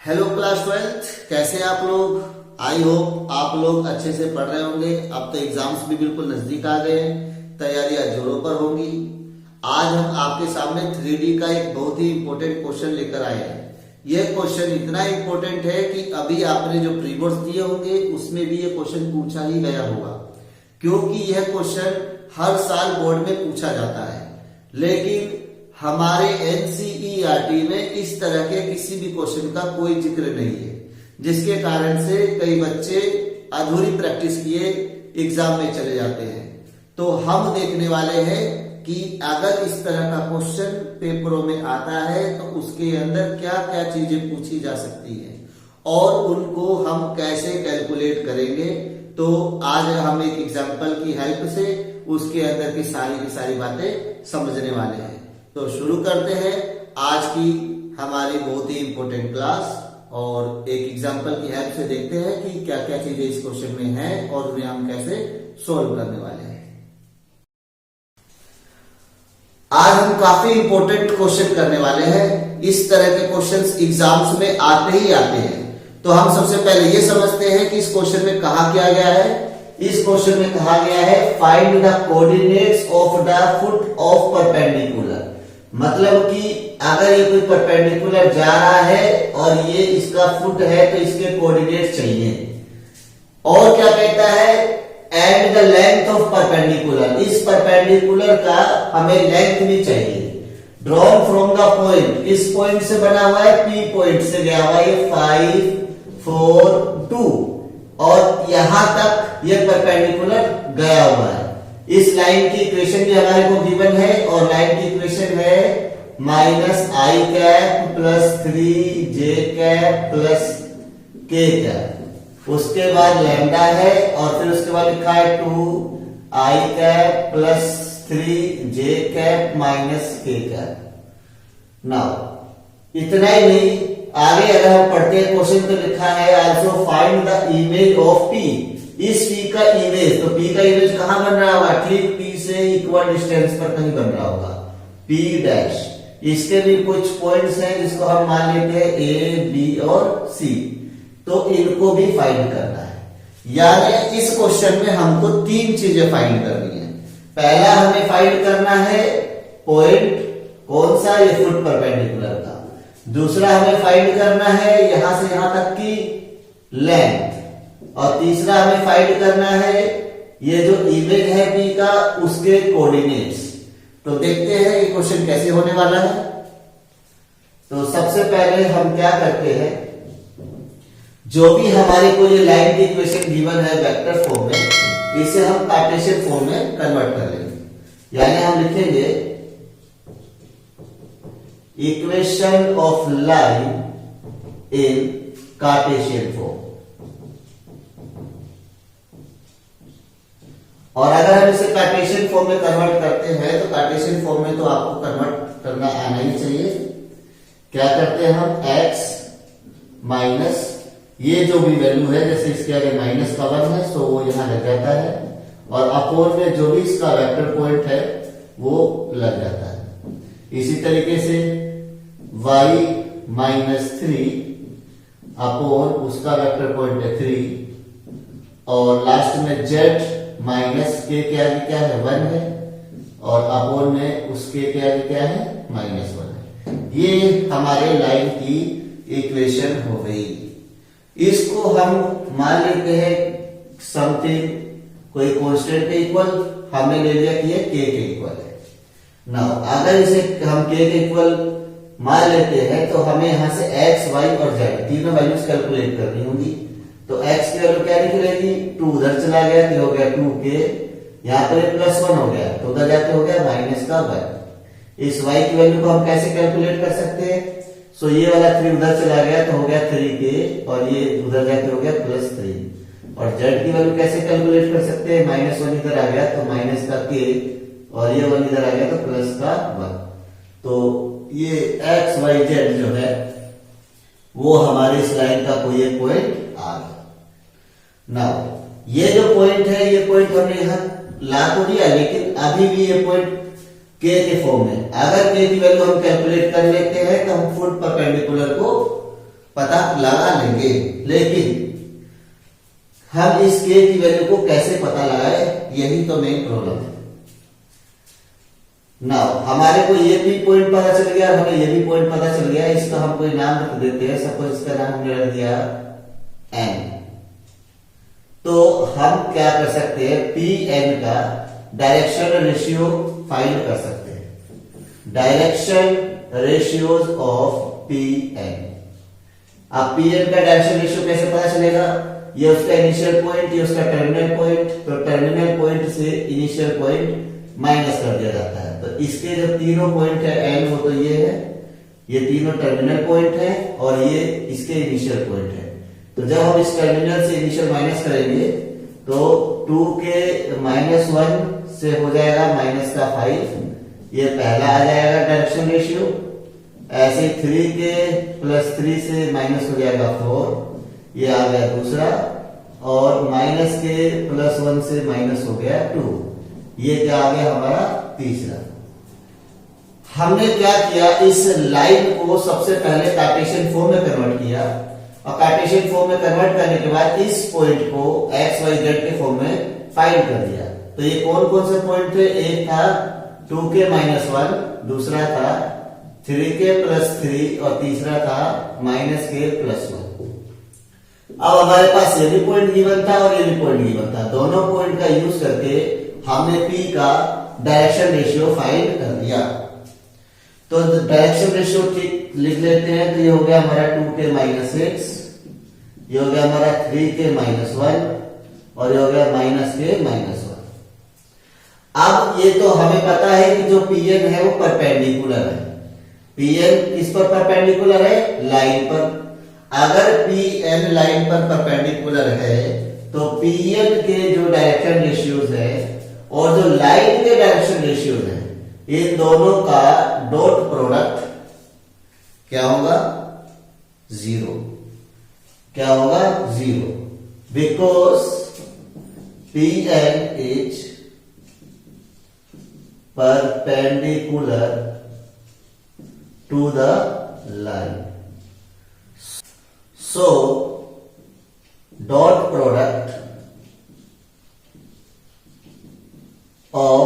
Hello class 12th, कैसे आप लोग। आई होप आप लोग अच्छे से पढ़ रहे होंगे। अब तो एग्जाम्स भी बिल्कुल नजदीक आ गए हैं, तैयारियां जोरों पर होंगी। आज हम आपके सामने 3D का एक बहुत ही इंपॉर्टेंट क्वेश्चन लेकर आए हैं। यह क्वेश्चन इतना इंपॉर्टेंट है कि अभी आपने जो प्री बोर्ड्स दिए होंगे उसमें भी ये क्वेश्चन पूछा ही गया होगा, क्योंकि यह क्वेश्चन हर साल बोर्ड में पूछा जाता है। लेकिन हमारे एनसीईआरटी में इस तरह के किसी भी क्वेश्चन का कोई जिक्र नहीं है, जिसके कारण से कई बच्चे अधूरी प्रैक्टिस किए एग्जाम में चले जाते हैं। तो हम देखने वाले हैं कि अगर इस तरह का क्वेश्चन पेपरों में आता है तो उसके अंदर क्या क्या चीजें पूछी जा सकती है और उनको हम कैसे कैलकुलेट करेंगे। तो आज हम एक एग्जाम्पल की हेल्प से उसके अंदर की सारी बातें समझने वाले हैं। तो शुरू करते हैं आज की हमारी बहुत ही इंपॉर्टेंट क्लास और एक एग्जाम्पल की हेल्प से देखते हैं कि क्या क्या चीजें इस क्वेश्चन में हैं और उन्हें हम कैसे सोल्व करने वाले हैं। आज हम काफी इंपॉर्टेंट क्वेश्चन करने वाले हैं। इस तरह के क्वेश्चंस एग्जाम्स में आते ही आते हैं। तो हम सबसे पहले ये समझते हैं कि इस क्वेश्चन में कहा क्या गया है। इस क्वेश्चन में कहा गया है find the coordinates of the foot of perpendicular. मतलब कि अगर ये कोई परपेंडिकुलर जा रहा है और ये इसका फुट है तो इसके कोऑर्डिनेट्स चाहिए। और क्या कहता है and the length of perpendicular. इस परपेंडिकुलर का हमें लेंथ भी चाहिए। ड्रॉन फ्रॉम द पॉइंट, इस पॉइंट से बना हुआ है, पी पॉइंट से गया हुआ है 5 4 2 और यहां तक ये परपेंडिकुलर गया हुआ है। इस लाइन की इक्वेशन भी हमारे को गिवन है और लाइन की इक्वेशन है -i cap plus 3j cap plus k cap. उसके बाद लैम्डा है और फिर उसके बाद लिखा है 2i cap plus 3j cap minus k cap. Now इतना ही नहीं, आगे अगर हम पढ़ते हैं क्वेश्चन तो लिखा है also find the image of p। इस p का इमेज, तो p का इमेज कहां बन रहा होगा, ठीक p से इक्वल डिस्टेंस पर कहीं बन रहा होगा, p डैश। इसके भी कुछ पॉइंट्स हैं जिसको हम मान लेते हैं a b और c, तो इनको भी फाइंड करना है। यानी इस क्वेश्चन में हमको 3 चीजें फाइंड करनी है। पहला हमें फाइंड करना है पॉइंट, कौन सा, ये फुट परपेंडिकुलर का। दूसरा हमें फाइंड करना है यहां से यहां तक की लेंथ, और तीसरा हमें फाइंड करना है ये जो इमेज है p का उसके कोऑर्डिनेट्स। तो देखते हैं ये क्वेश्चन कैसे होने वाला है। तो सबसे पहले हम क्या करते हैं, जो भी हमारे को ये लाइन की इक्वेशन गिवन है वेक्टर फॉर्म में, इसे हम कार्टेशियन फॉर्म में कन्वर्ट कर लेंगे। यानी हम लिखेंगे equation of line in Cartesian form. और अगर हम इसे कार्टेशियन फॉर्म में कन्वर्ट करते हैं तो कार्टेशियन फॉर्म में तो आपको कन्वर्ट करना आना ही चाहिए। क्या करते हैं हम, x माइनस ये जो भी वैल्यू है, जैसे इसके आगे माइनस का 1 है सो वो यहां लग जाता है, और अपोन में जो भी इसका वेक्टर पॉइंट है वो लग जाता है। इसी तरीके से y माइनस 3 अपोन उसका वेक्टर पॉइंट है 3, और लास्ट में z माइनस के आगे क्या है 1 है, और अपोन में उसके के आगे क्या है -1 है। ये हमारे लाइन की इक्वेशन हो गई। इसको हम मान लेते हैं समथिंग कोई कांस्टेंट के इक्वल, हमने ले लिया कि ये k के इक्वल है। नाउ अगर इसे हम k के इक्वल मान लेते हैं तो हमें यहां से x, y और z तीनों वैल्यूज कैलकुलेट करनी होगी। तो x की वैल्यू क्या निकलेगी, 2 उधर चला गया तो हो गया 2k, यहां पर +1 हो गया तो उधर जाके हो गया -1। इस y की वैल्यू को हम कैसे कैलकुलेट कर सकते हैं, सो ये वाला 3 उधर चला गया तो हो गया 3k, और ये उधर जाके हो गया +3। और z की वैल्यू कैसे कैलकुलेट कर सकते हैं, -1 इधर आ गया तो माइनस का k, और ये 1 इधर आ गया तो प्लस का 1। तो ये x y z जो है वो हमारे इस लाइन का कोई एक पॉइंट आ गया। नाउ ये जो पॉइंट है, ये पॉइंट हमने यहां ला तो दिया, लेकिन अभी भी ये पॉइंट k के फॉर्म में। अगर k की वैल्यू हम कैलकुलेट कर लेते हैं तो हम फुट परपेंडिकुलर को पता लगा लेंगे, लेकिन हम इस k की वैल्यू को कैसे पता लगाए, यही तो मेन प्रॉब्लम है ना। हमारे को ये भी पॉइंट पता चल गया, हमें ये भी पॉइंट पता चल गया, इसका हम कोई नाम रख देते हैं, सपोज इसका नाम हमने रख दिया n। तो हम क्या कर सकते हैं, पी एन का डायरेक्शन रेशियो फाइंड कर सकते हैं, direction ratios of P N. अब पी एन का डायरेक्शन रेशियो कैसे पता चलेगा, ये उसका इनिशियल पॉइंट, ये उसका टर्मिनल पॉइंट, तो टर्मिनल पॉइंट से इनिशियल पॉइंट माइनस कर दिया जाता है। तो इसके जो तीनों पॉइंट है एन, वो तो ये है, ये तीनों टर्मिनल पॉइंट है और ये इसके इनिशियल पॉइंट है। तो जब हम इस टर्मिनल से इनिशियल माइनस करेंगे तो 2 के -1 से हो जाएगा माइनस का 5, ये पहला आ जाएगा डायरेक्शन रेशियो। ऐसे 3 के +3 से माइनस हो जाएगा 4, ये आ गया दूसरा, और माइनस के +1 से माइनस हो गया 2, ये क्या आ गया हमारा तीसरा। हमने क्या किया, इस लाइन को सबसे पहले कार्टेशियन फॉर्म में कन्वर्ट किया, और कार्टेशियन फॉर्म में कन्वर्ट करने के बाद इस पॉइंट को एक्स वाई जेड के फॉर्म में फाइंड कर दिया। तो ये कौन कौन से पॉइंट थे, एक था 2 के -1, दूसरा था 3 के +3 और तीसरा था -के +1। अब हमारे पास ये भी पॉइंट गिवन था और ये भी पॉइंट गिवन था, दोनों पॉइंट का यूज करके हमने P का डायरेक्शन रेशियो फाइंड कर दिया। तो डायरेक्शन रेशियो ठीक लिख लेते हैं, तो ये हो गया हमारा 2 के -6, ये हो गया हमारा 3 के -1 और ये हो गया के -1। अब ये तो हमें पता है कि जो Pn है वो परपेंडिकुलर है। Pn किस पर परपेंडिकुलर है, लाइन पर। अगर Pn लाइन पर परपेंडिकुलर है तो Pn के जो डायरेक्शन रेशियोज है और जो लाइन के डायरेक्शन रेशियोज है, इन दोनों का डॉट प्रोडक्ट क्या होगा, 0। क्या होगा, 0, because Pn is perpendicular to the line. So dot product of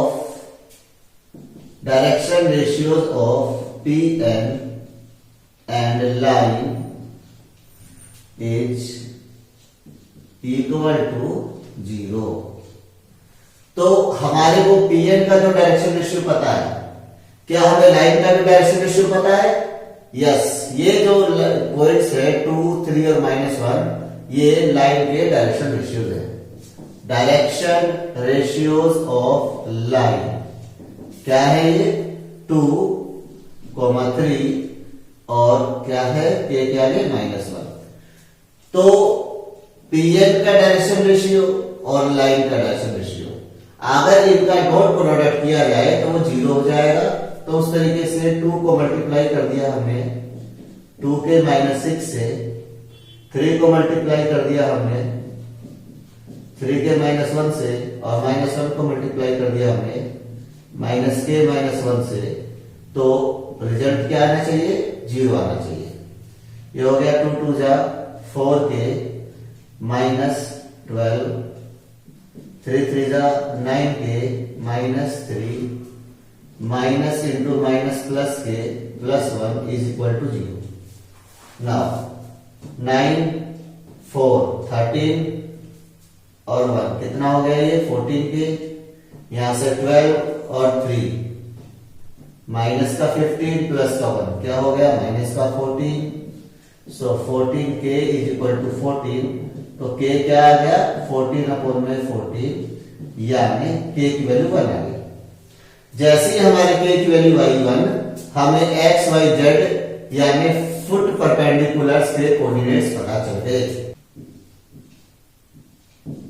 direction ratios of Pn and line is equal to 0। तो हमारे को Pn का जो डायरेक्शन रेशियो पता है, क्या हमें लाइन का भी डायरेक्शन रेशियो पता है, यस। ये जो पॉइंट्स है 2, 3 और -1, ये लाइन के डायरेक्शन रेशियोज है। डायरेक्शन रेशियोज ऑफ लाइन क्या है, ये 2, 3 और क्या है, के क्या है, -1। तो Pn का डायरेक्शन रेशियो और लाइन का डायरेक्शन रेशियो अगर इनका डॉट प्रोडक्ट किया जाए तो वो 0 हो जाएगा। तो उस तरीके से 2 को मल्टीप्लाई कर दिया हमने 2 के -6 से, 3 को मल्टीप्लाई कर दिया हमने 3 के -1 से, और -1 को मल्टीप्लाई कर दिया हमने के -1 से। तो रिजल्ट क्या आना चाहिए, 0 आना चाहिए। ये हो गया 2 2 जा 4 के -12, 3 3 जा 9 के -3, माइनस इंटू माइनस प्लस के +1 इज इक्वल टू 0। नाउ 9 4 13 और 1 कितना हो गया, ये 14 के, यहां से 12 और 3 माइनस का 15 प्लस का 1 क्या हो गया, माइनस का 14। सो 14 के इज इक्वल टू 14। तो के क्या आ गया, 14/14, यानी के की वैल्यू 1 आ गई। जैसे ही हमारे के की वैल्यू आई 1, हमें एक्स वाई जेड यानी फुट परपेंडिकुलर्स के कोऑर्डिनेट्स पता चल गए।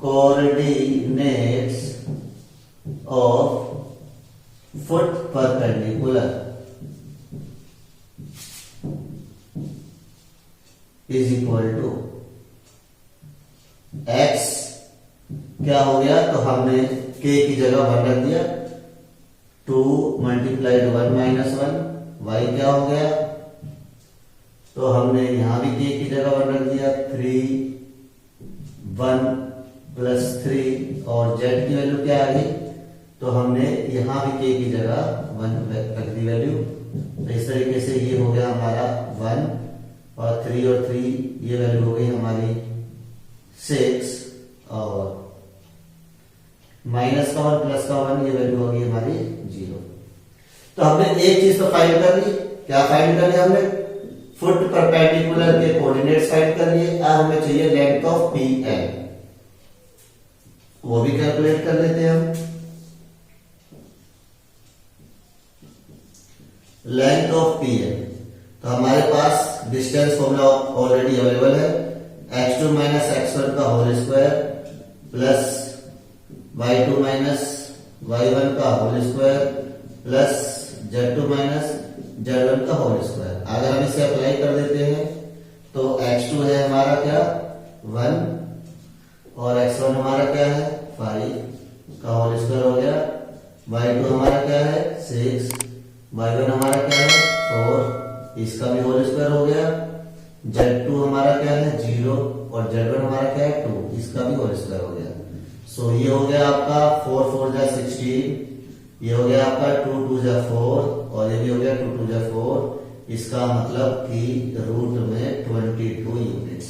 Coordinates of foot perpendicular is equal to X क्या हो गया, तो हमने के की जगह 1 रख दिया, 2 × 1 - 1, वाई क्या हो गया तो हमने यहां भी k की जगह 1 रख दिया, 3 1 प्लस 3 और z की वैल्यू क्या आ गई, तो हमने यहां भी k की जगह 1 रख दी वैल्यू। तो इस तरीके से ये हो गया हमारा 1 और 3 और 3 ये वैल्यू हो गई हमारी 6 और माइनस का 1 प्लस का 1 ये वैल्यू होगी हमारी 0। तो हमने एक चीज तो फाइंड कर ली, क्या फाइंड कर लिया हमने, फुट परपेंडिकुलर के कोऑर्डिनेट्स फाइंड कर लिए। अब हमें चाहिए लेंथ ऑफ पी एन, वो भी कैलकुलेट कर लेते हैं हम। लेंथ ऑफ पी एन, तो हमारे पास डिस्टेंस फॉर्मूला ऑलरेडी अवेलेबल है, x2 माइनस x1 का whole square plus y2 minus y1 का whole square plus z2 minus z1 का होल स्क्वायर। अगर हम इसे अप्लाई कर देते हैं तो x2 है हमारा क्या 1 और x1 हमारा क्या है 5 का होल स्क्वायर हो गया, y2 हमारा क्या है 6, y1 हमारा क्या है 4, इसका भी होल स्क्वायर हो गया, z2 हमारा क्या है 0 और z1 हमारा क्या है 2, इसका भी होल स्क्वायर हो गया। सो ये हो गया आपका 4 4 जा 16, ये हो गया आपका 2 2 जा 4 और ये भी हो गया 2 2 जा 4, इसका मतलब कि रूट में 22 यूनिट्स।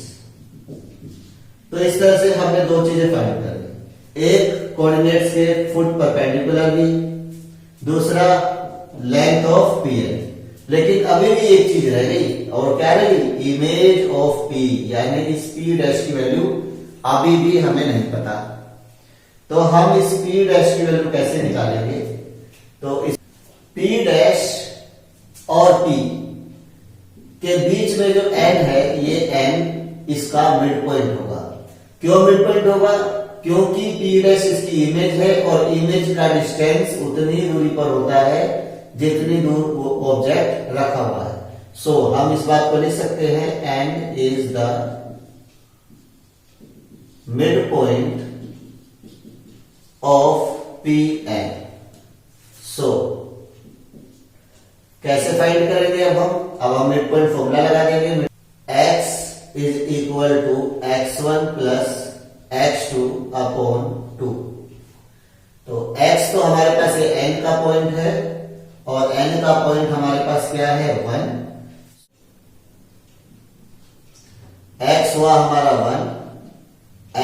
तो इस तरह से हमने दो चीजें फाइंड कर ली, एक कोऑर्डिनेट्स के फुट परपेंडिकुलर भी, दूसरा लेंथ ऑफ पी एन। लेकिन अभी भी एक चीज रह गई, और क्या रही, इमेज ऑफ पी, यानी इस पी डैश की वैल्यू अभी भी हमें नहीं पता। तो हम इस पी डैश की वैल्यू कैसे निकालेंगे, तो इस पी डैश और पी के बीच में जो एन है, ये एन इसका मिड पॉइंट होगा। क्यों मिड पॉइंट होगा, क्योंकि पी डैश इसकी इमेज है और इमेज का डिस्टेंस उतनी दूरी पर होता है जितनी दूर वो ऑब्जेक्ट रखा हुआ है। सो हम इस बात को लिख सकते हैं, N is the mid point of P N. So कैसे फाइंड करेंगे अब हम मिड पॉइंट फॉर्मूला लगा देंगे, x is equal to x1 plus x2 upon 2। तो x तो हमारे पास ये n का पॉइंट है और n का पॉइंट हमारे पास क्या है 1, x हुआ हमारा 1,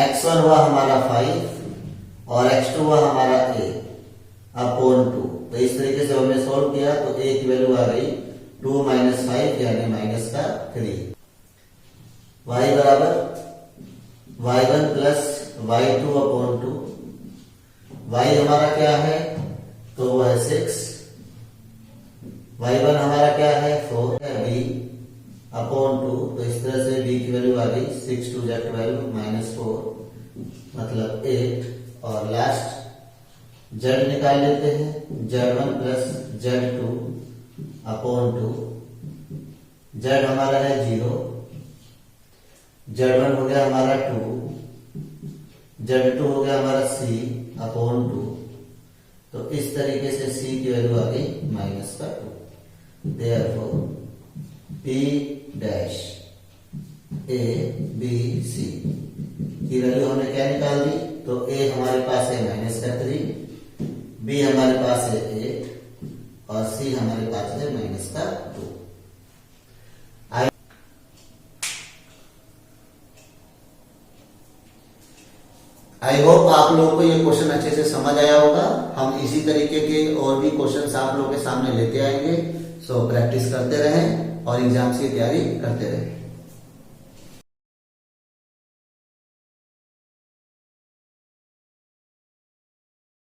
x1 हुआ हमारा 5 और x2 हुआ हमारा a अपॉन 2। तो इस तरीके से हमने सोल्व किया तो a की वैल्यू आ गई 2 माइनस 5 यानी माइनस का 3। y बराबर y1 plus y2 upon 2, y हमारा क्या है, तो वो है 6, y1 हमारा क्या है 4 है, b अपॉन 2। तो इस तरह से b की वैल्यू आ गई 6 2 जा 12 माइनस 4 मतलब 8। और लास्ट z निकाल लेते हैं, z1 plus z2 upon 2, z हमारा है 0, z1 हो गया हमारा 2, z2 हो गया हमारा c अपॉन 2। तो इस तरीके से c की वैल्यू आ गई माइनस का 2। Therefore p dash a b c की वैल्यू हमने क्या निकाल दी, तो a हमारे पास है माइनस का 3, b हमारे पास है 8 और c हमारे पास है माइनस का 2। आई होप आप लोगों को ये क्वेश्चन अच्छे से समझ आया होगा। हम इसी तरीके के और भी क्वेश्चंस आप लोगों के सामने लेते आएंगे। सो प्रैक्टिस करते रहें और एग्जाम्स की तैयारी करते रहें।